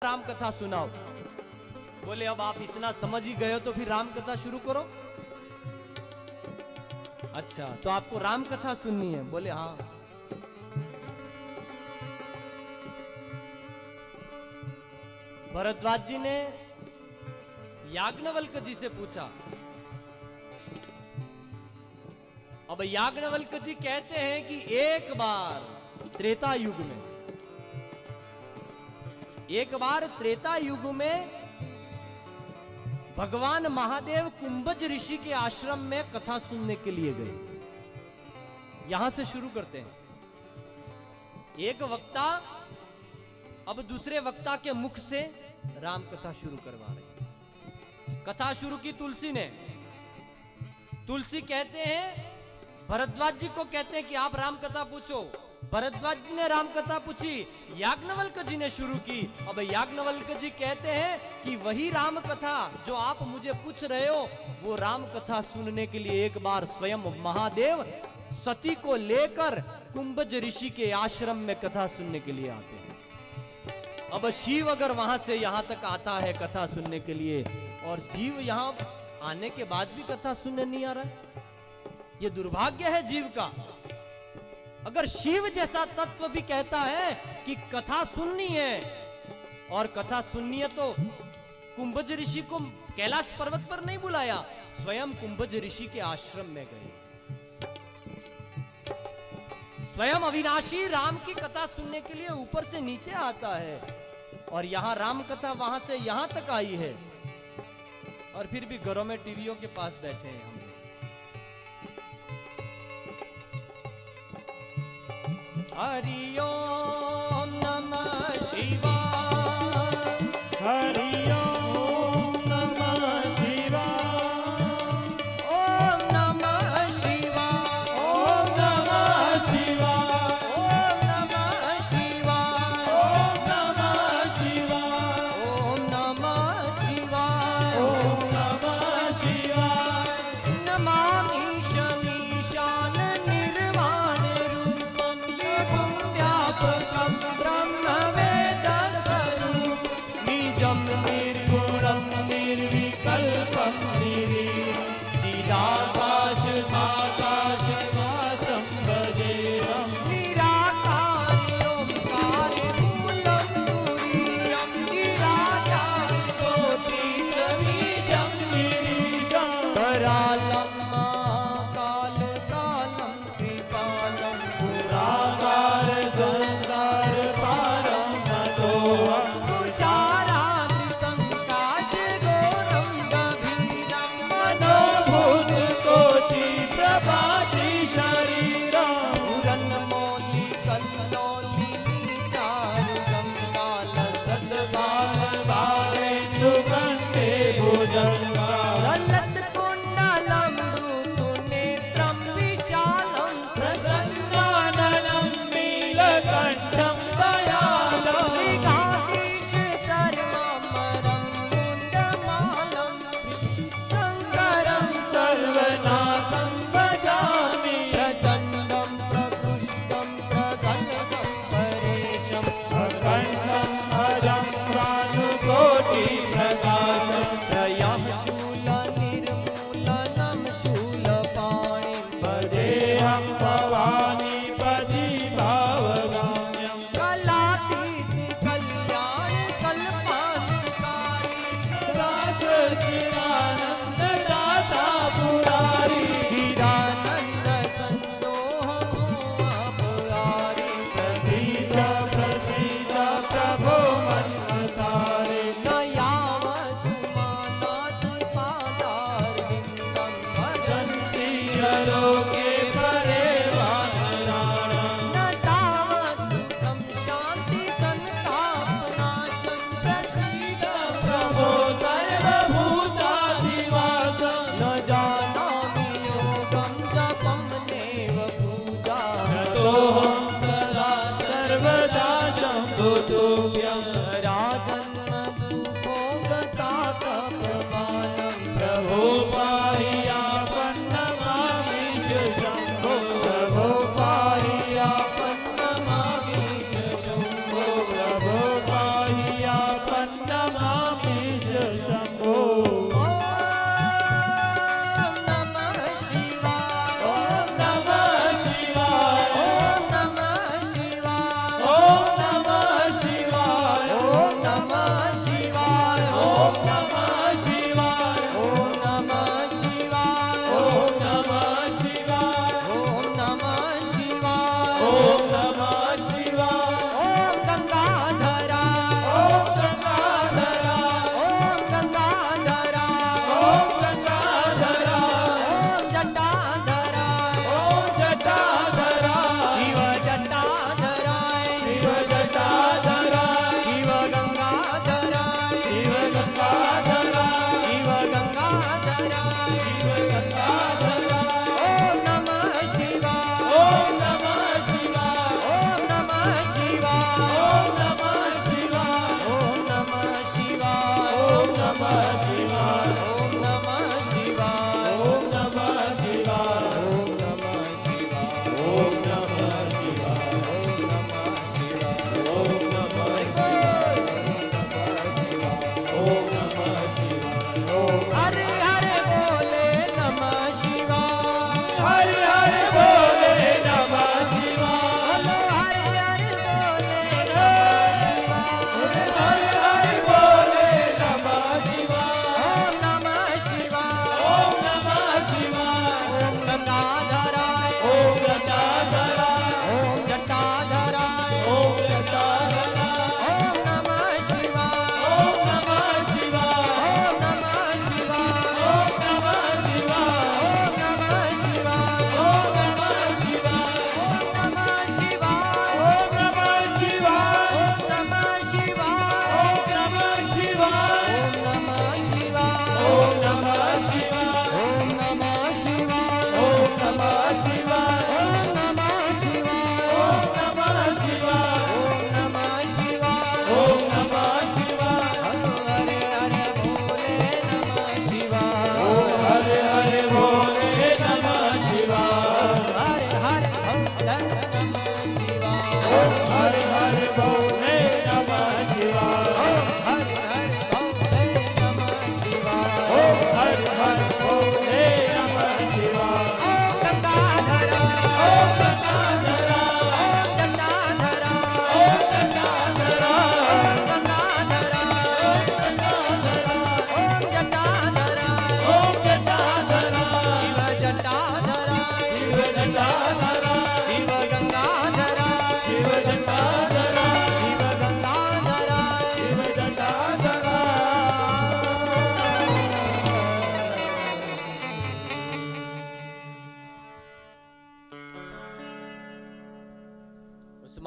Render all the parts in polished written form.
राम कथा सुनाओ। बोले अब आप इतना समझ ही गए हो तो फिर राम कथा शुरू करो। अच्छा तो आपको राम कथा सुननी है? बोले हाँ। भरद्वाज जी ने याज्ञवल्क्य जी से पूछा। अब याज्ञवल्क्य जी कहते हैं कि एक बार त्रेता युग में भगवान महादेव कुंभज ऋषि के आश्रम में कथा सुनने के लिए गए। यहां से शुरू करते हैं। एक वक्ता अब दूसरे वक्ता के मुख से राम कथा शुरू करवा रहे। कथा शुरू की तुलसी ने। तुलसी कहते हैं, भरद्वाज जी को कहते हैं कि आप राम कथा पूछो। भरद्वाज जी ने राम कथा पूछी, याज्ञवल्क्य जी ने शुरू की। अब याज्ञवल्क्य जी कहते हैं कि वही राम कथा जो आप मुझे पूछ रहे हो, वो राम कथा सुनने के लिए एक बार स्वयं महादेव सती को लेकर कुंभज ऋषि के आश्रम में कथा सुनने के लिए आते हैं। अब शिव अगर वहां से यहां तक आता है कथा सुनने के लिए, और जीव यहां आने के बाद भी कथा सुनने नहीं आ रहा है, ये दुर्भाग्य है जीव का। अगर शिव जैसा तत्व भी कहता है कि कथा सुननी है, और कथा सुननी है तो कुंभज ऋषि को कैलाश पर्वत पर नहीं बुलाया, स्वयं कुंभज ऋषि के आश्रम में गए। स्वयं अविनाशी राम की कथा सुनने के लिए ऊपर से नीचे आता है, और यहां राम कथा वहां से यहां तक आई है, और फिर भी घरों में टीवियों के पास बैठे हैं हम। हरि ओम नमः शिवाय, हरि ओम नमः शिवाय, ओम नमः शिवाय, ओम नमः शिवाय, ओम नमः शिवाय, ओम नमः शिवाय, ओम नमः शिवाय, ओम नमः शिवाय। नमामि शमीशान निर्वाण रूपम पुण्यात्मकं ब्रह्म वेदं निजं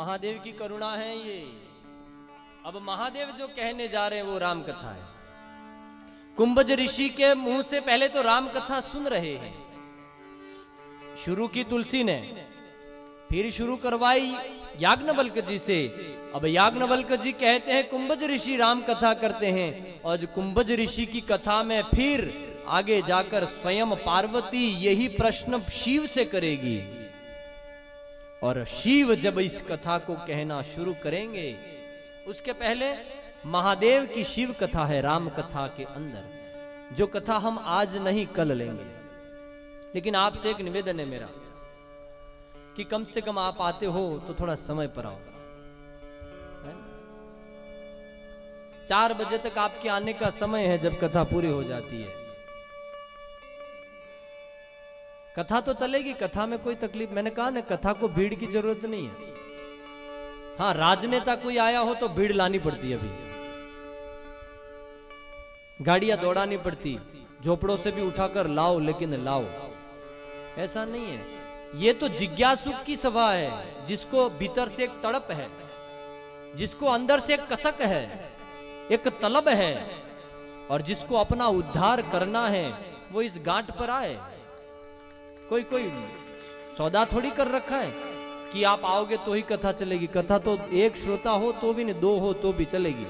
महादेव की करुणा है ये। अब महादेव जो कहने जा रहे हैं वो राम कथा है। कुंभज ऋषि के मुंह से पहले तो राम कथा सुन रहे हैं। शुरू की तुलसी ने, फिर शुरू करवाई याज्ञवल्क्य जी से। अब याज्ञवल्क्य जी कहते हैं कुंभज ऋषि राम कथा करते हैं, और कुंभज ऋषि की कथा में फिर आगे जाकर स्वयं पार्वती यही प्रश्न शिव से करेगी। और शिव जब इस कथा को कहना शुरू करेंगे, उसके पहले महादेव की शिव कथा है राम कथा के अंदर, जो कथा हम आज नहीं कल लेंगे। लेकिन आपसे एक निवेदन है मेरा कि कम से कम आप आते हो तो थोड़ा समय पर आओ। 4 बजे तक आपके आने का समय है जब कथा पूरी हो जाती है। कथा तो चलेगी, कथा में कोई तकलीफ, मैंने कहा ना कथा को भीड़ की जरूरत नहीं है। हाँ, राजनेता कोई आया हो तो भीड़ लानी पड़ती है, अभी गाड़ियां दौड़ानी पड़ती, झोपड़ों से भी उठाकर लाओ, लेकिन लाओ, ऐसा नहीं है। ये तो जिज्ञासु की सभा है, जिसको भीतर से एक तड़प है, जिसको अंदर से एक कसक है, एक तलब है, और जिसको अपना उद्धार करना है वो इस गांठ पर आए। कोई सौदा थोड़ी कर रखा है कि आप आओगे तो ही कथा चलेगी। कथा तो एक श्रोता हो तो भी नहीं, 2 हो तो भी चलेगी।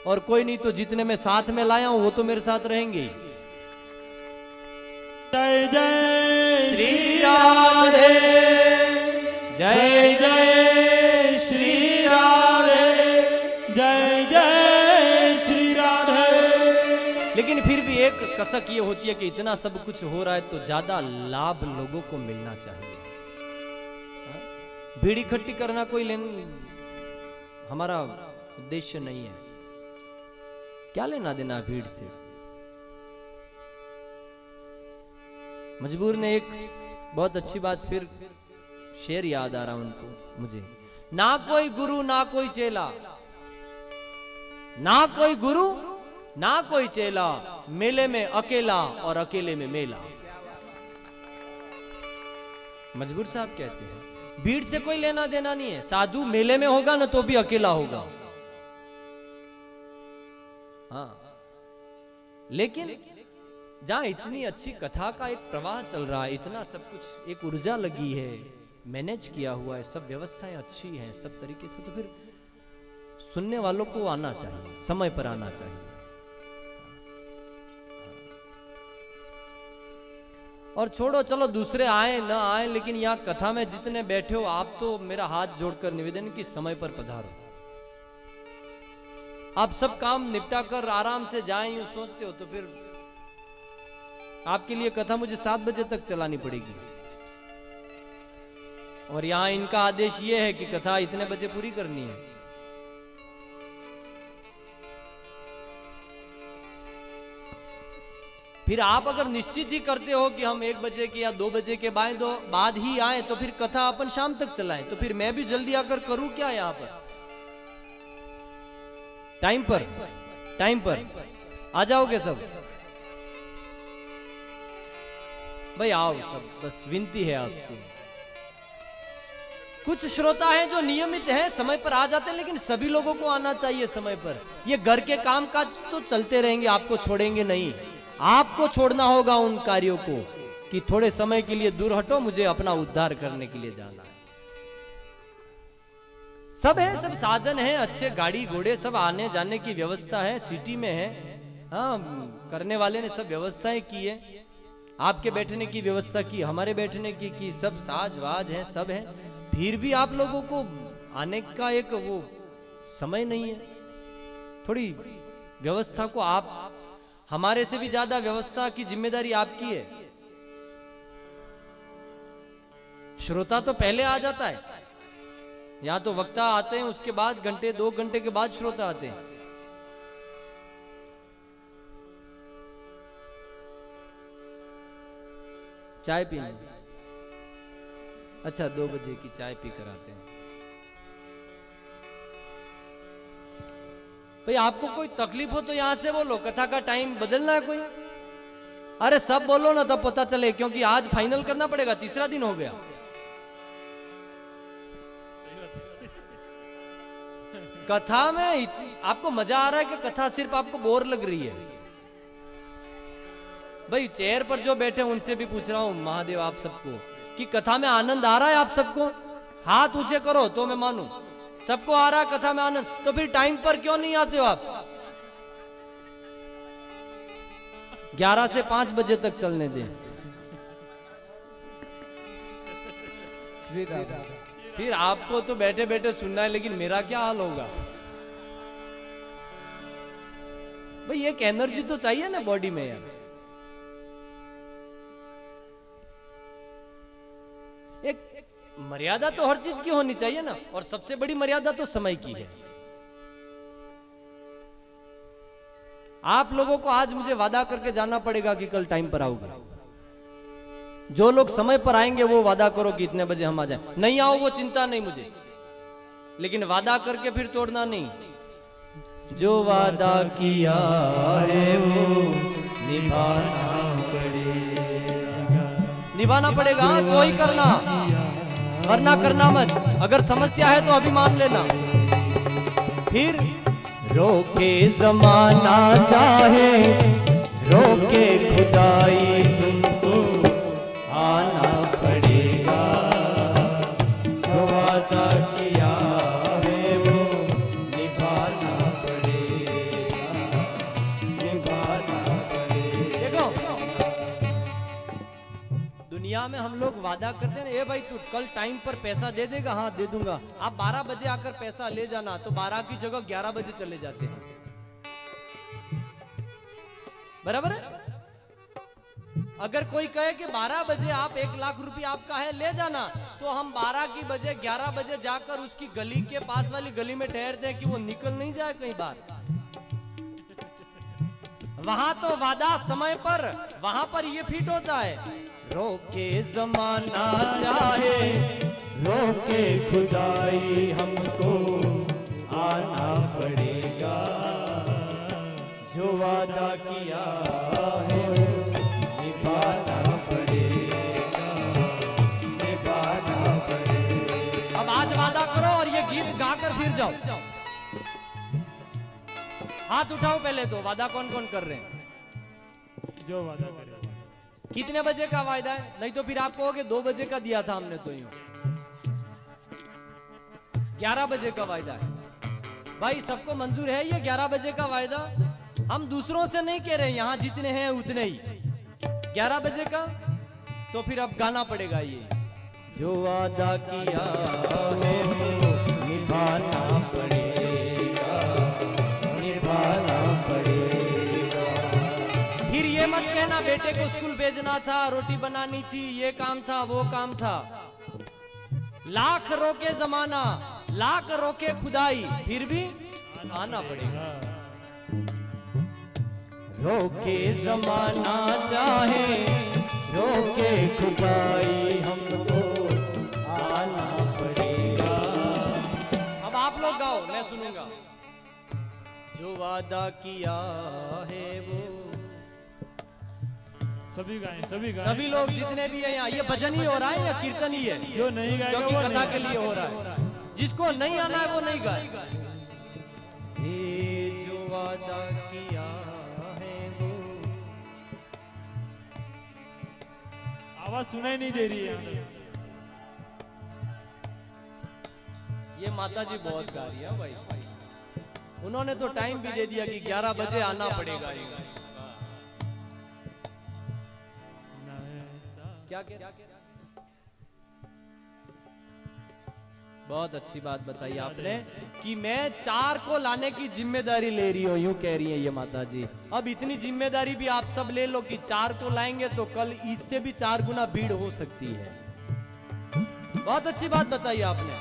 और कोई नहीं तो जितने मैं साथ में लाया हूं वो तो मेरे साथ रहेंगे। जय जय श्री राधे, जय जय श्री राधे, जय जय श्री राधे। लेकिन फिर भी एक कसक ये होती है कि इतना सब कुछ हो रहा है तो ज्यादा लाभ लोगों को मिलना चाहिए। भीड़ इकट्ठी करना कोई हमारा उद्देश्य नहीं है। क्या लेना देना भीड़ से। मजबूर ने एक बहुत अच्छी बात फिर शेर याद आ रहा उनको मुझे, ना कोई गुरु ना कोई चेला, ना कोई गुरु ना कोई चेला, मेले में अकेला और अकेले में मेला। मजबूर साहब कहते हैं भीड़ से कोई लेना देना नहीं है। साधु मेले में होगा ना तो भी अकेला होगा, हाँ, लेकिन जहां इतनी अच्छी कथा का एक प्रवाह चल रहा है, इतना सब कुछ एक ऊर्जा लगी है, मैनेज किया हुआ है, सब व्यवस्थाएं अच्छी हैं सब तरीके से, तो फिर सुनने वालों को आना चाहिए, समय पर आना चाहिए। और छोड़ो चलो दूसरे आए ना आए, लेकिन यहाँ कथा में जितने बैठे हो आप तो मेरा हाथ जोड़कर निवेदन कि समय पर पधारो। आप सब काम निपटा कर आराम से जाएं यूं सोचते हो तो फिर आपके लिए कथा मुझे 7 बजे तक चलानी पड़ेगी। और यहां इनका आदेश ये है कि कथा इतने बजे पूरी करनी है। फिर आप अगर निश्चित ही करते हो कि हम 1 बजे के या 2 बजे के बाद ही आए तो फिर कथा अपन शाम तक चलाएं, तो फिर मैं भी जल्दी आकर करूं क्या यहां पर? टाइम पर आ जाओगे सब? भाई आओ सब, बस विनती है आपसे। कुछ श्रोता हैं जो नियमित हैं, समय पर आ जाते हैं, लेकिन सभी लोगों को आना चाहिए समय पर। ये घर के काम काज तो चलते रहेंगे, आपको छोड़ेंगे नहीं। आपको छोड़ना होगा उन कार्यों को कि थोड़े समय के लिए दूर हटो, मुझे अपना उद्धार करने के लिए जाना है। सब है, सब साधन है, अच्छे गाड़ी घोड़े सब आने जाने की व्यवस्था है, सिटी में है, हाँ, करने वाले ने सब व्यवस्थाएं की है। आपके बैठने की व्यवस्था की, हमारे बैठने की सब साज वाज है, सब है। फिर भी आप लोगों को आने का एक वो समय नहीं है। थोड़ी व्यवस्था को आप, हमारे से भी ज्यादा व्यवस्था की जिम्मेदारी आपकी है। श्रोता तो पहले आ जाता है, यहां तो वक्ता आते हैं, उसके बाद घंटे 2 घंटे के बाद श्रोता आते हैं। चाय पीने, अच्छा 2 बजे की चाय पी कर आते हैं। भाई आपको कोई तकलीफ हो तो यहां से बोलो, कथा का टाइम बदलना है कोई? अरे सब बोलो ना तब पता चले, क्योंकि आज फाइनल करना पड़ेगा, तीसरा दिन हो गया। कथा में आपको मजा आ रहा है कि कथा सिर्फ आपको बोर लग रही है? भाई चेयर पर जो बैठे उनसे भी पूछ रहा हूं महादेव आप सबको कि कथा में आनंद आ रहा है आप सबको? हाथ ऊंचे करो तो मैं मानूं। सबको आ रहा है कथा में आनंद, तो फिर टाइम पर क्यों नहीं आते हो आप? 11 से 5 बजे तक चलने दें। फिर आपको तो बैठे बैठे सुनना है, लेकिन मेरा क्या हाल होगा? भाई एक एनर्जी तो चाहिए ना बॉडी में यार। एक मर्यादा तो हर चीज की होनी चाहिए ना, और सबसे बड़ी मर्यादा तो समय की है। आप लोगों को आज मुझे वादा करके जाना पड़ेगा कि कल टाइम पर आओगे। जो लोग समय पर आएंगे वो वादा करो कि इतने बजे हम आ जाएं। नहीं आओ वो चिंता नहीं मुझे, लेकिन वादा करके फिर तोड़ना नहीं। जो वादा किया है वो निभाना पड़ेगा। तो ही करना, वरना करना मत। अगर समस्या है तो अभी मान लेना। फिर रोके जमाना चाहे रोके खुदाई, तुमको आना पड़ेगा। जो वादा किया है वो निभाना पड़ेगा, निभाना पड़ेगा। देखो दुनिया में हम लोग वादा करते हैं, ए भाई तू कल टाइम पर पैसा दे देगा? हाँ दे दूंगा। आप 12 बजे आकर पैसा ले जाना, तो 12 की जगह 11 बजे चले जाते हैं। बराबर है? अगर कोई कहे कि 12 बजे आप 1 लाख रुपया आपका है ले जाना, तो हम 12 की बजे 11 बजे जाकर उसकी गली के पास वाली गली में ठहरते हैं कि वो निकल नहीं जाए कहीं बार। वहां तो वादा समय पर, वहां पर ये फिट होता है। रोके जमाना चाहे रोके खुदाई, हमको आना पड़ेगा। जो वादा किया है निभाना पड़ेगा, निभाना पड़ेगा। अब आज वादा करो और ये गीत गाकर फिर जाओ। हाथ उठाओ पहले तो। वादा कौन कौन कर रहे हैं? जो वादा करे। कितने बजे का वायदा है? नहीं तो फिर आप कहोगे 2 बजे का दिया था हमने, तो यूं 11 बजे का वायदा है। भाई सबको मंजूर है ये 11 बजे का वायदा? हम दूसरों से नहीं कह रहे, यहां जितने हैं उतने ही। 11 बजे का तो फिर अब गाना पड़ेगा ये। जो वादा किया है निभाना पड़ेगा, निभाना पड़ेगा। फिर ये मत कहना बेटे को स्कूल भेजना था, रोटी बनानी थी, ये काम था, वो काम था। लाख रोके जमाना, लाख रोके खुदाई, फिर भी आना पड़ेगा। रोके जमाना चाहे रोके खुदाई, हमको आना पड़ेगा। अब आप लोग गाओ, मैं सुनूंगा। जो वादा किया है वो सभी गाएं, सभी गाएं। सभी लोग जितने भी हैं यहाँ। ये भजन ही हो रहा है या कीर्तन ही है? जो नहीं गाएगा क्योंकि वो कथा नहीं के लिए हो रहा है। जिसको नहीं आना है वो नहीं गाए। जो वादा किया है वो। आवाज सुनाई नहीं दे रही है। ये माता जी बहुत गा रही है भाई। उन्होंने तो टाइम भी दे दिया कि 11 बजे आना पड़ेगा। क्या बहुत अच्छी बात बताई आपने कि मैं 4 को लाने की जिम्मेदारी ले रही हूं, यूं कह रही है ये माता जी। अब इतनी जिम्मेदारी भी आप सब ले लो कि 4 को लाएंगे तो कल इससे भी 4 गुना भीड़ हो सकती है। बहुत अच्छी बात बताई आपने।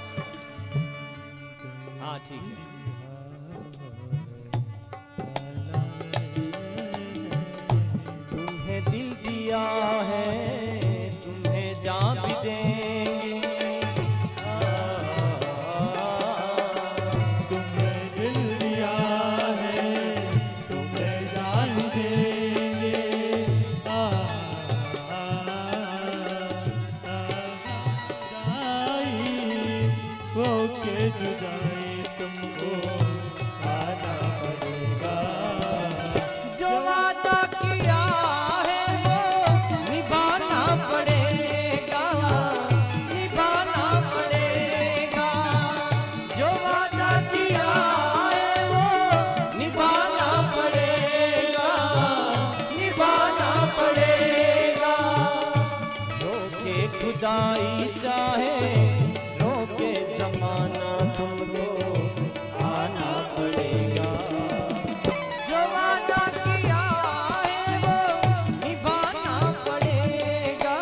हाँ ठीक है। तुम्हें दिल दिया है, तुम्हें जान भी देंगे। तुम्हें दिल दिया है, तुम्हें जान देंगे। जुदाई वो के जुदाई तुमको जुदाई चाहे रोके जमाना, तुमको आना पड़ेगा। जो वादा किया है वो निभाना पड़ेगा,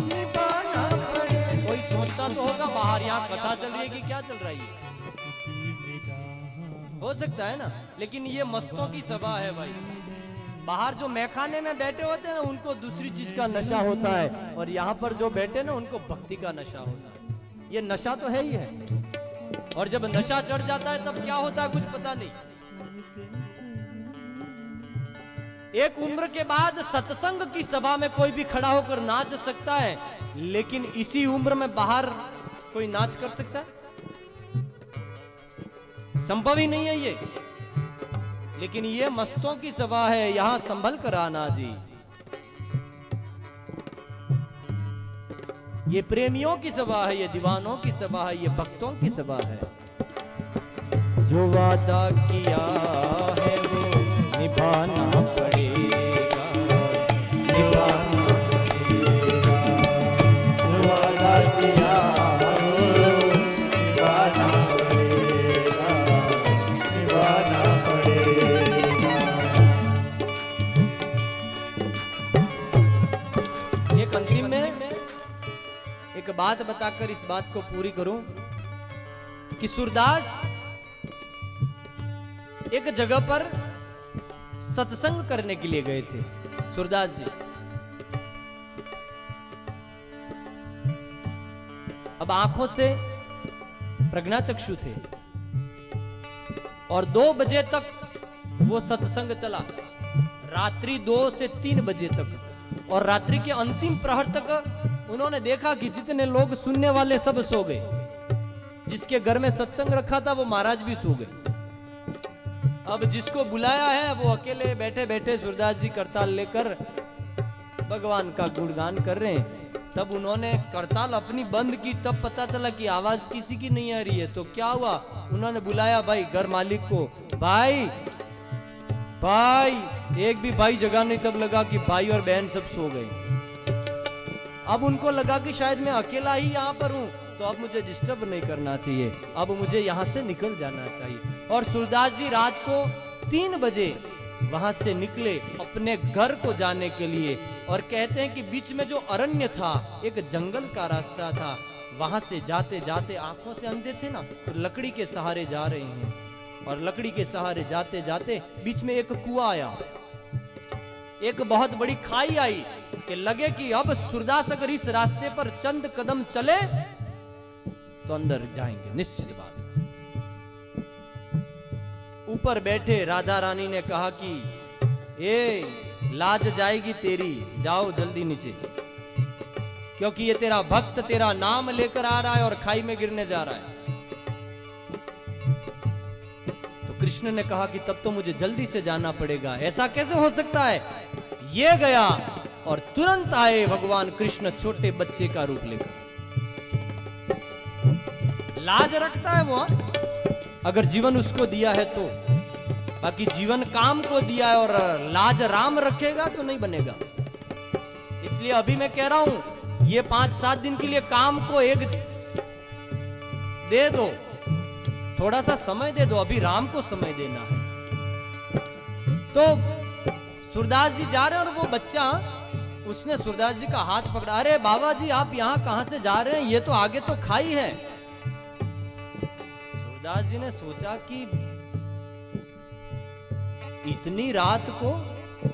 निभाना पड़ेगा। कोई सोचता तो होगा बाहर यहाँ कथा चल रही है कि क्या चल रही है, हो सकता है ना, लेकिन ये मस्तों की सभा है भाई। बाहर जो मैखाने में बैठे होते हैं ना उनको दूसरी चीज का नशा होता है, और यहाँ पर जो बैठे ना उनको भक्ति का नशा होता है। ये नशा तो है ही है, और जब नशा चढ़ जाता है तब क्या होता है कुछ पता नहीं। एक उम्र के बाद सत्संग की सभा में कोई भी खड़ा होकर नाच सकता है, लेकिन इसी उम्र में बाहर कोई नाच कर सकता है? संभव ही नहीं है ये। लेकिन ये मस्तों की सभा है, यहां संभल कर आना जी। ये प्रेमियों की सभा है, ये दीवानों की सभा है, ये भक्तों की सभा है। जो वादा किया है वो निभाना पड़ेगा, निभाना पड़ेगा। जो वादा किया बात बताकर इस बात को पूरी करूं कि सूरदास एक जगह पर सत्संग करने के लिए गए थे। सूरदास जी अब आंखों से प्रज्ञाचक्षु थे, और 2 बजे तक वो सत्संग चला, रात्रि 2 से 3 बजे तक। और रात्रि के अंतिम प्रहर तक उन्होंने देखा कि जितने लोग सुनने वाले सब सो गए। जिसके घर में सत्संग रखा था वो महाराज भी सो गए। अब जिसको बुलाया है वो अकेले बैठे बैठे सूरदास जी करताल लेकर भगवान का गुणगान कर रहे हैं। तब उन्होंने करताल अपनी बंद की, तब पता चला कि आवाज किसी की नहीं आ रही है। तो क्या हुआ, उन्होंने बुलाया भाई घर मालिक को, भाई भाई एक भी भाई जगह नहीं। तब लगा कि भाई और बहन सब सो गए। अब उनको लगा कि शायद मैं अकेला ही यहाँ पर हूँ, तो अब मुझे डिस्टर्ब नहीं करना चाहिए, अब मुझे यहाँ से निकल जाना चाहिए। और सूरदास जी रात को 3 बजे वहां से निकले अपने घर को जाने के लिए। और कहते हैं कि बीच में जो अरण्य था, एक जंगल का रास्ता था, वहां से जाते जाते आंखों से अंधे थे ना, तो लकड़ी के सहारे जा रहे हैं। और लकड़ी के सहारे जाते जाते बीच में एक कुआं आया, एक बहुत बड़ी खाई आई कि लगे कि अब सूरदास अगर इस रास्ते पर चंद कदम चले तो अंदर जाएंगे, निश्चित बात। ऊपर बैठे राधा रानी ने कहा कि ए लाज जाएगी तेरी, जाओ जल्दी नीचे, क्योंकि ये तेरा भक्त तेरा नाम लेकर आ रहा है और खाई में गिरने जा रहा है। तो कृष्ण ने कहा कि तब तो मुझे जल्दी से जाना पड़ेगा, ऐसा कैसे हो सकता है। ये गया और तुरंत आए भगवान कृष्ण छोटे बच्चे का रूप लेकर। लाज रखता है वो, अगर जीवन उसको दिया है तो। बाकी जीवन काम को दिया है और लाज राम रखेगा तो नहीं बनेगा। इसलिए अभी मैं कह रहा हूं, ये 5-7 दिन के लिए काम को एक दे दो, थोड़ा सा समय दे दो, अभी राम को समय देना है। तो सूरदास जी जा रहे हैं और वो बच्चा, उसने सूरदास जी का हाथ पकड़ा, अरे बाबा जी आप यहाँ कहां से जा रहे हैं, ये तो आगे तो खाई है। सूरदास जी ने सोचा कि इतनी रात को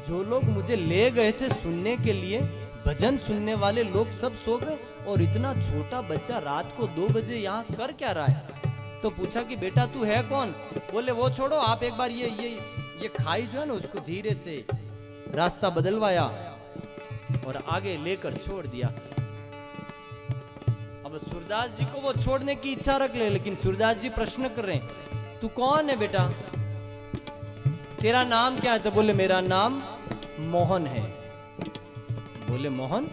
जो लोग मुझे ले गए थे सुनने के लिए, भजन सुनने वाले लोग सब सो गए, और इतना छोटा बच्चा रात को 2 बजे यहाँ कर क्या रहा है। तो पूछा कि बेटा तू है कौन। बोले वो छोड़ो, आप एक बार ये खाई जो है ना, उसको धीरे से रास्ता बदलवाया और आगे लेकर छोड़ दिया। अब सूरदास जी को वो छोड़ने की इच्छा रख ले, लेकिन सूरदास जी प्रश्न कर रहे हैं, तू कौन है बेटा, तेरा नाम क्या है। तो बोले मेरा नाम मोहन है। बोले मोहन,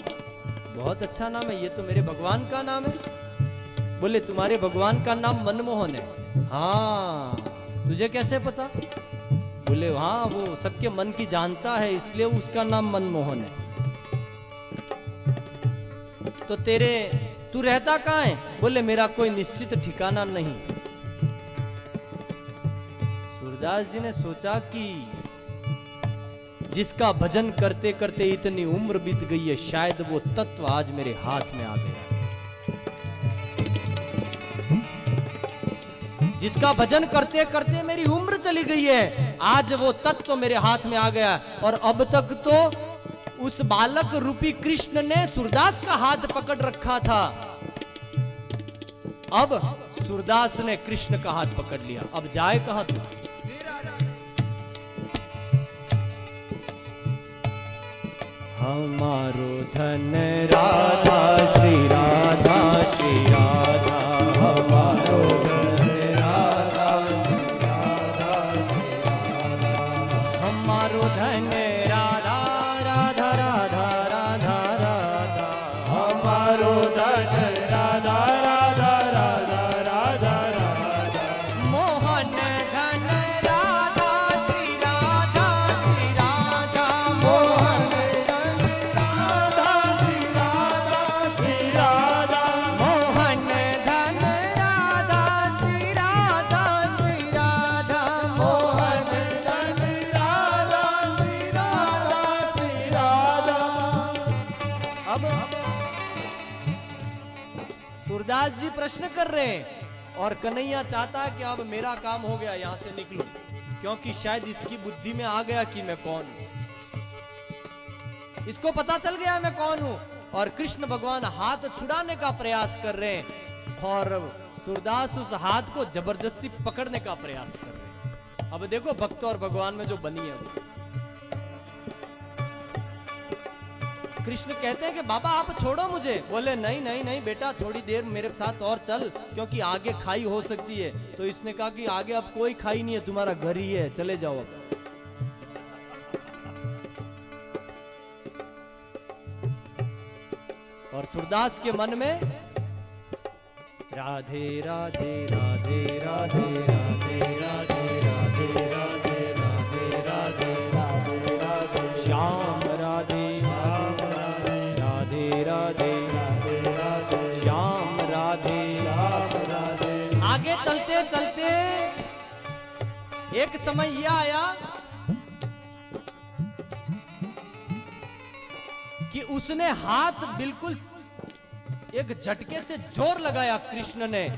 बहुत अच्छा नाम है, ये तो मेरे भगवान का नाम है। बोले तुम्हारे भगवान का नाम मनमोहन है। हाँ, तुझे कैसे पता। बोले हाँ, वो सबके मन की जानता है, इसलिए उसका नाम मनमोहन है। तो तू रहता कहाँ है? बोले मेरा कोई निश्चित ठिकाना नहीं। सूरदास जी ने सोचा कि जिसका भजन करते करते इतनी उम्र बीत गई है, शायद वो तत्व आज मेरे हाथ में आ गया। जिसका भजन करते करते मेरी उम्र चली गई है, आज वो तत्व मेरे हाथ में आ गया। और अब तक तो उस बालक रूपी कृष्ण ने सूरदास का हाथ पकड़ रखा था, अब सूरदास ने कृष्ण का हाथ पकड़ लिया। अब जाए कहां तू? हमारो धन राधा श्री राधा श्री राधा, हमारो धन राधा श्री राधा श्री राधा, हमारो धन राधा राधा राधा राधा राधा, हमारो धन राधा राधा राधा राधा राधा, मोहन धन राधा श्री राधा श्री राधा, मोहन सूरदास जी प्रश्न कर रहे हैं और कन्हैया चाहता है कि अब मेरा काम हो गया, यहां से निकलो, क्योंकि शायद इसकी बुद्धि में आ गया कि मैं कौन हूं, इसको पता चल गया मैं कौन हूं। और कृष्ण भगवान हाथ छुड़ाने का प्रयास कर रहे हैं और सूरदास उस हाथ को जबरदस्ती पकड़ने का प्रयास कर रहे हैं। अब देखो भक्त और भगवान में जो बनी है वो। कृष्ण कहते हैं कि बाबा आप छोड़ो मुझे। बोले नहीं नहीं नहीं बेटा, थोड़ी देर मेरे साथ और चल, क्योंकि आगे खाई हो सकती है। तो इसने कहा कि आगे अब कोई खाई नहीं है, तुम्हारा घर ही है, चले जाओ अब। और सूरदास के मन में राधे राधे राधे राधे राधे राधे राधे राधे राधे राधे राधे राधे श्याम राधे राधे राधे राधे श्याम राधे राधे। आगे चलते चलते एक समय यह आया कि उसने हाथ बिल्कुल एक झटके से जोर लगाया कृष्ण ने,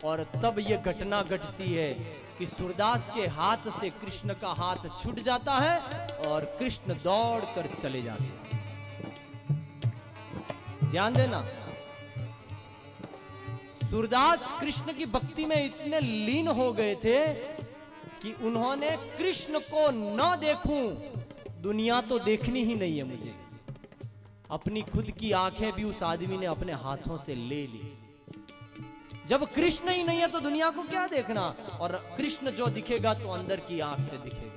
और तब यह घटना घटती है कि सूरदास के हाथ से कृष्ण का हाथ छूट जाता है और कृष्ण दौड़ कर चले जाते हैं। ध्यान देना, सूरदास कृष्ण की भक्ति में इतने लीन हो गए थे कि उन्होंने कृष्ण को न देखूं, दुनिया तो देखनी ही नहीं है मुझे, अपनी खुद की आंखें भी उस आदमी ने अपने हाथों से ले ली। जब कृष्ण ही नहीं है तो दुनिया को क्या देखना, और कृष्ण जो दिखेगा तो अंदर की आंख से दिखेगा।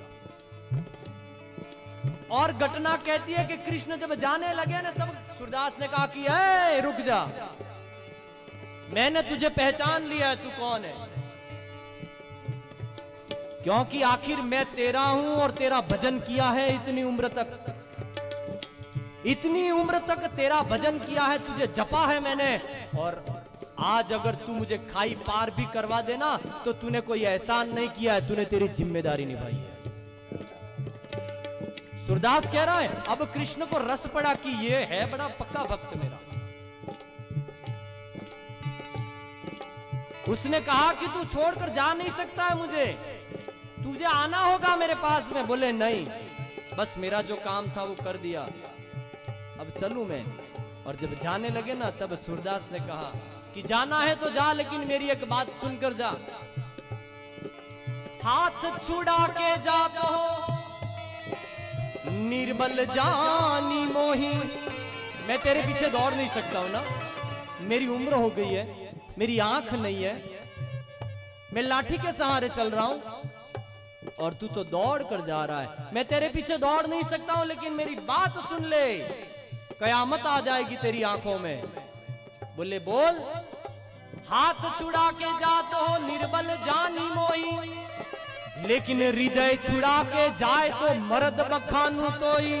और घटना कहती है कि कृष्ण जब जाने लगे ना, तब सूरदास ने कहा कि ए रुक जा, मैंने तुझे पहचान लिया है, तू कौन है, क्योंकि आखिर मैं तेरा हूं और तेरा भजन किया है इतनी उम्र तक, इतनी उम्र तक तेरा भजन किया है, तुझे जपा है मैंने, और आज अगर तू मुझे खाई पार भी करवा देना तो तूने कोई एहसान नहीं किया है, तूने तेरी जिम्मेदारी निभाई है। सूरदास कह रहा है, अब कृष्ण को रस पड़ा कि ये है बड़ा पक्का भक्त मेरा। उसने कहा कि तू छोड़कर जा नहीं सकता है मुझे, तुझे आना होगा मेरे पास में। बोले नहीं, बस मेरा जो काम था वो कर दिया, अब चलूं मैं। और जब जाने लगे ना, तब सूरदास ने कहा कि जाना है तो जा, लेकिन मेरी एक बात सुनकर जा। हाथ छुड़ा के जाता हो निर्बल जानी मोही, मैं तेरे पीछे दौड़ नहीं सकता हूं ना, मेरी उम्र हो गई है, मेरी आंख नहीं है, मैं लाठी के सहारे चल रहा हूं और तू तो दौड़ कर जा रहा है। मैं तेरे पीछे दौड़ नहीं सकता हूं, लेकिन मेरी बात सुन ले, कयामत आ जाएगी तेरी आंखों में। बोले बोल। हाथ छुड़ा के जात हो निर्बल जानी मोही, लेकिन हृदय छुड़ा के जाए तो मर्द बखानू तोई।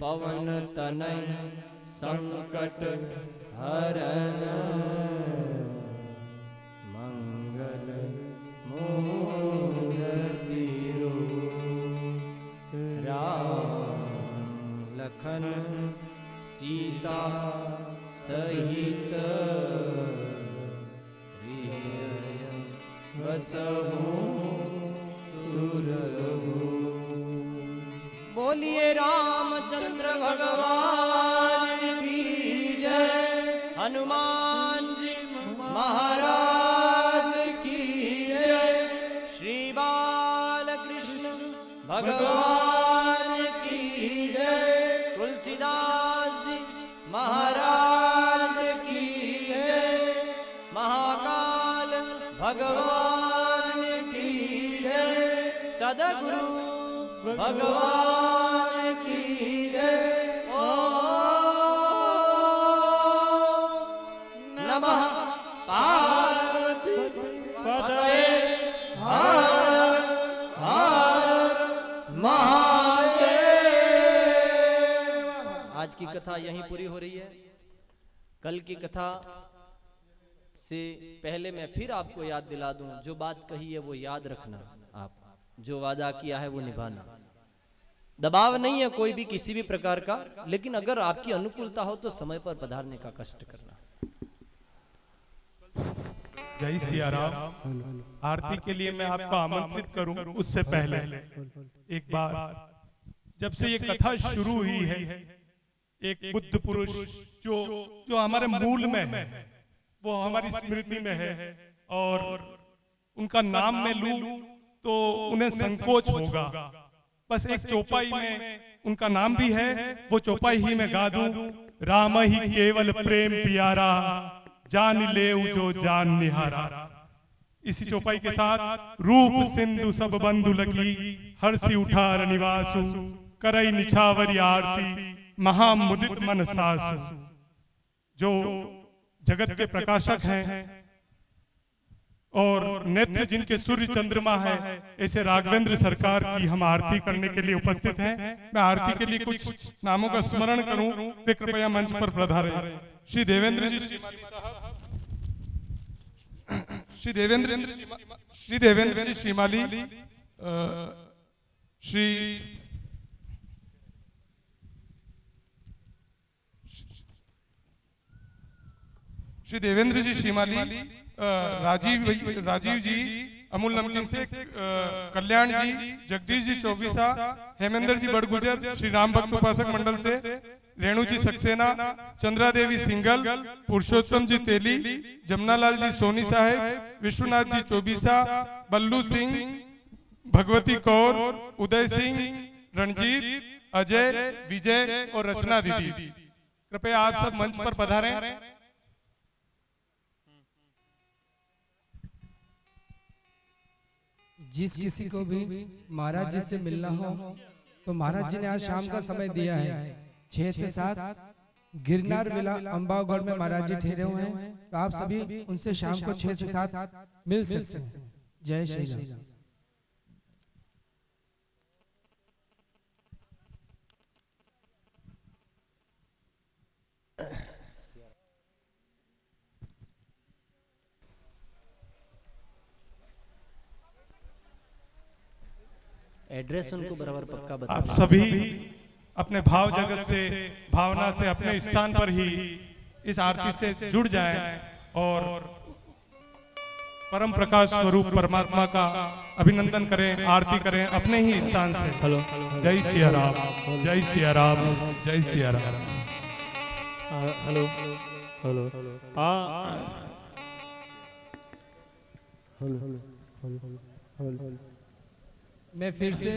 पवन तनय संकट हरन मंगल मूर्ति राम लखन सीता सहित हृदय बसहु सुरहु। बोलिए रामचंद्र भगवान की जय, हनुमान जी महाराज की जय, श्री बालकृष्ण भगवान की जय, तुलसीदास जी महाराज की जय, महाकाल भगवान की जय, सद्गुरु भगवान की जय। ओम नमः पार्वती पतये हर हर महादेव। आज की कथा यहीं पूरी हो रही है। कल की कथा से पहले मैं फिर आपको याद दिला दूं, जो बात कही है वो याद रखना, आप जो वादा किया है वो निभाना। दबाव नहीं है कोई भी किसी भी प्रकार का, लेकिन अगर आपकी अनुकूलता हो तो समय पर पधारने का कष्ट करना। जय सिया राम। आरती के लिए मैं आपको आमंत्रित करूं उससे पहले एक बार, जब से ये कथा शुरू हुई है, एक बुद्ध पुरुष जो हमारे मूल में है, वो हमारी स्मृति में है, और उनका नाम मैं लूं तो उन्हें संकोच होगा। बस एक चौपाई में उनका नाम भी है, वो चौपाई ही मैं गा दूं। राम ही केवल प्रेम प्यारा, जान ले जो जान निहारा। इसी चौपाई के साथ रूप सिंधु सब बंधु लगी, हर्षि उठार निवासु, करई निछावरी आरती, महामुदित मन सासु। जो जगत के प्रकाशक हैं और नेत्र जिनके सूर्य चंद्रमा है, ऐसे राघवेंद्र सरकार की हम आरती करने के लिए उपस्थित हैं। मैं आरती के लिए कुछ नामों का स्मरण करूं, वे कृपया मंच पर पधारें। श्री देवेंद्र जी श्रीमाली साहब, श्री देवेंद्र जी श्रीमाली, श्री देवेंद्र जी श्रीमाली, राजीव जी अमूल नमकीन से, कल्याण जी, जगदीश जी चौबीसा, हेमेंद्र जी बड़गुजर श्री राम भक्त उपासक मंडल से, रेणु जी सक्सेना, चंद्रा देवी सिंगल, पुरुषोत्तम जी तेली, जमनालाल जी सोनी साहेब, विश्वनाथ जी चौबीसा, बल्लू सिंह, भगवती कौर, उदय सिंह, रणजीत, अजय, विजय और रचना दीदी। कृपया आप सब मंच पर पधारें। जिस किसी को भी महाराज जी से मिलना हो तो महाराज जी ने आज शाम का समय दिया है 6 से 7 गिरनार मेला अंबागढ़ में महाराज जी ठहरे हुए हैं, तो आप सभी उनसे शाम को 6 से 7 मिल सकते हैं। जय श्री राम। एड्रेस उनको बराबर पक्का बता। आप सभी अपने भाव जगत से, भावना से अपने स्थान पर ही इस आरती से जुड़ जाएं और परम प्रकाश स्वरूप परमात्मा का अभिनंदन करें, आरती करें अपने ही स्थान से। हेलो, जय सिया राम, जय सिया राम, जय सिया राम। हेलो हेलो मैं फिर से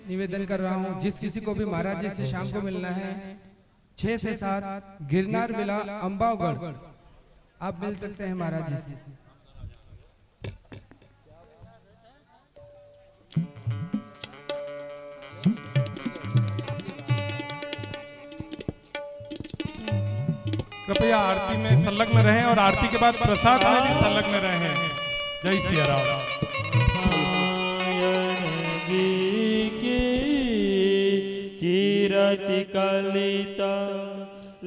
निवेदन कर रहा हूँ, जिस किसी को भी महाराज जी से शाम को मिलना है 6 से 7 गिरनार मेला अंबागढ़, आप मिल सकते हैं महाराज जी से। कृपया आरती में संलग्न रहें और आरती के बाद प्रसाद में भी संलग्न रहें। जय सिया राम। कीरति कलित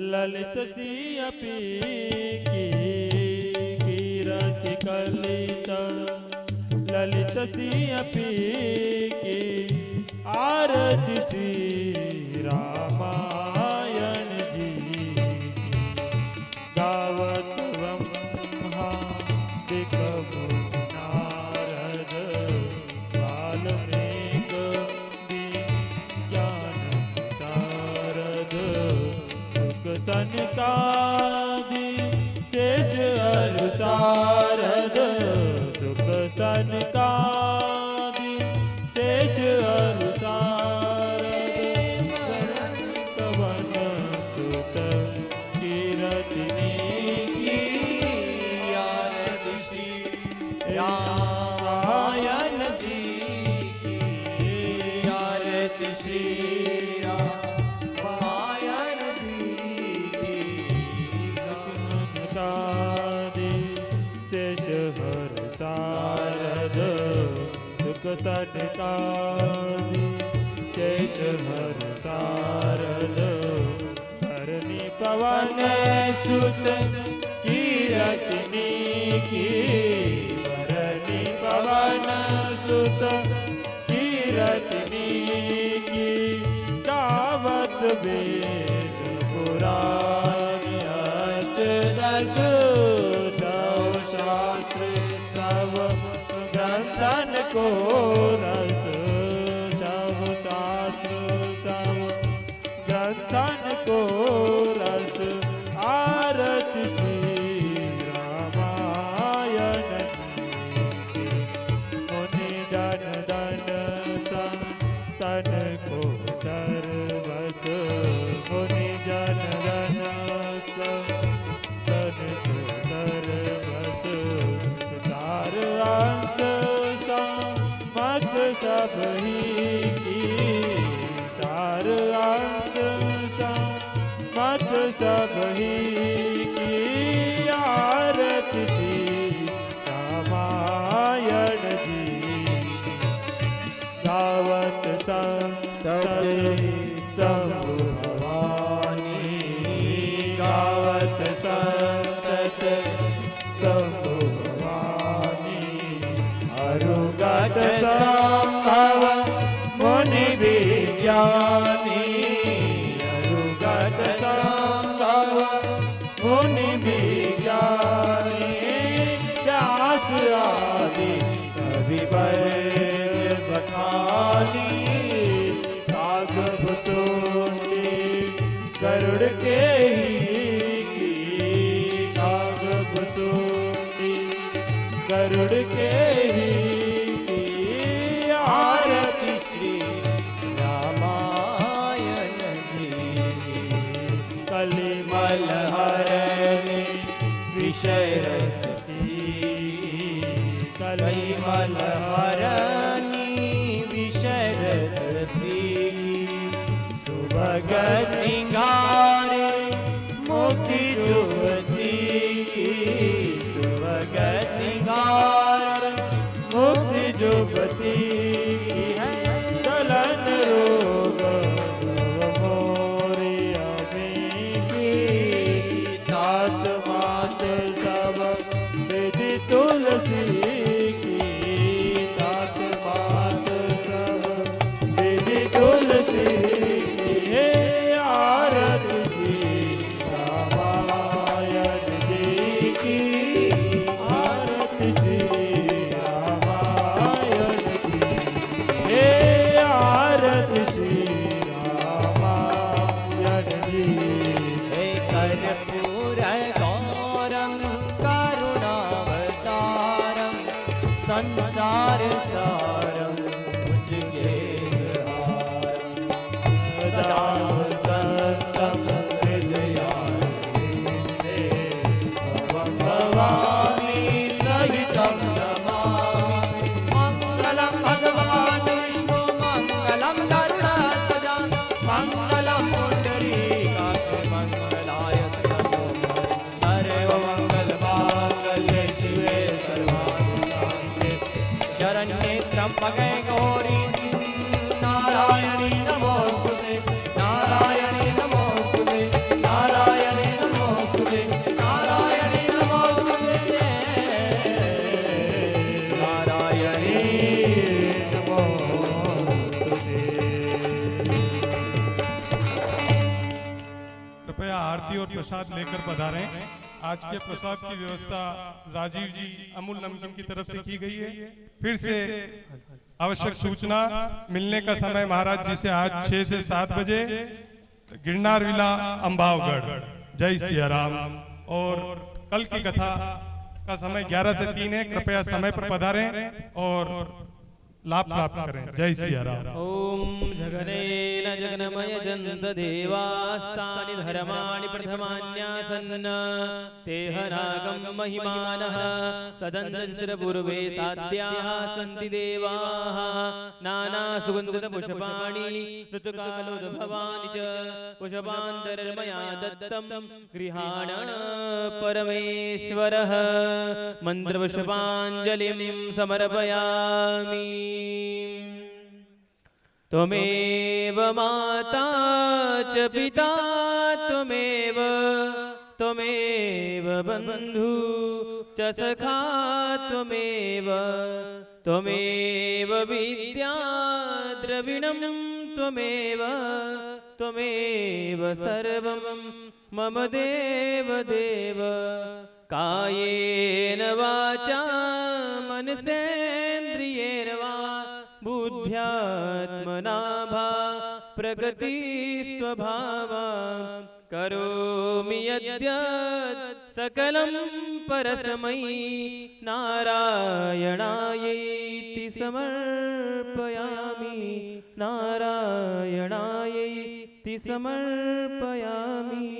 ललित सियपी की, कीरति कलित ललित सियपी की, आरती श्री रामायण जी गावत ब्रह्मा दिक् नारद वाल्मीक सनकादि शेष अरु सारद, सुख सनकादि शेष अरु सारद, पवन सुत कीरति की, आरती श्री रामायण जी की, आरती श्री सारद, सुख सनकादि शेष हर सारद, धरणी पवन सुत कीरति की, धरणी पवन सुत कीरति की, गावत वेद पुराण अष्टदश शास्त्र सब ग्रंथन को रस, सब शास्त्र सब ग्रंथन को रस, आरती श्री रामायण की, सब ही की सार मत सब ही की आरती श्री रामायण जी गावत संतति शंभु भवानी गावत संतति शंभु भवानी अरुगत संभव मुनि विज्ञानी अरुगत संभव मुनि विज्ञानी व्यास आदि कवि बखानी काग भुसुंडी गरुड़ के ही की काग भुसुंडी गरुड़ के ही की आरती श्री रामायण जी कलिमल हरने विषय रसती कलिमल हरनी विषय रसती सुभग सिंगार मुक्ति जुबती सुभग सिंगार मुक्ति जुबती चलन रोग मोरिया की तात मात सब विधि तुलसी की तात मात सब विधि तुलसी हे आरती श्री रामायण जी की आरती श्री रामायण जी हे आरती श्री रामायण जी हे कर्पूर गौरम करुणावतारम संसार सारम भुजगेन्द्रहारम सदा संतम हृदयारविन्दे भवं भवामी सहितं नमामि मंगलम भगवान विष्णु मंगलम गरुड़ध्वजा मंगलम पुंडरीकाक्ष मंगलाय तनोहरि सर्वमंगल मांगल्ये शिवे सर्वार्थसाधिके शरण्ये त्र्यंबके गौरी नारायणी नमोस्तुते नारायणी नमोस्तुते नारायणी नमोस्तुते नारायणी नमोस्तुते नारायणी कृपया आरती और प्रसाद लेकर पधारें। आज के प्रसाद की व्यवस्था राजीव जी अमूल नमकीन की तरफ से की गई है। फिर से आवश्यक सूचना, मिलने का समय महाराज जी से आज 6 से 7 बजे गिरनार विला अंबावगढ़। जय सिया राम। और कल की कथा का समय 11 से 3 है। कृपया समय पर पधारें और लाभ प्राप्त करें। जय सिया राम। ओम जगनेन जगन्मय जन्त देवास्तानि धर्माणि प्रथमान्यासन् तेह नागं महिमानः सदन्तचित्रपूर्वे साध्याः सन्ति देवाः नानासुगन्धितपुष्पाणि ऋतुकालोद्भवानि च पुष्पान्तरमया दत्तं गृहाण परमेश्वरः मन्त्रपुष्पाञ्जलिं समर्पयामि। त्वमेव माता च पिता त्वमेव बन्धु च सखा त्वमेव विद्या द्रविणं त्वमेव सर्वं मम देव कायेन वाचा मनसेन्द्रियेण वा बुद्ध्यात्मना भा प्रकृतिस्वभावा करोमि यद्यत् सकलं परस्मै नारायणायैति समर्पयामि नारायणायैति समर्पयामि।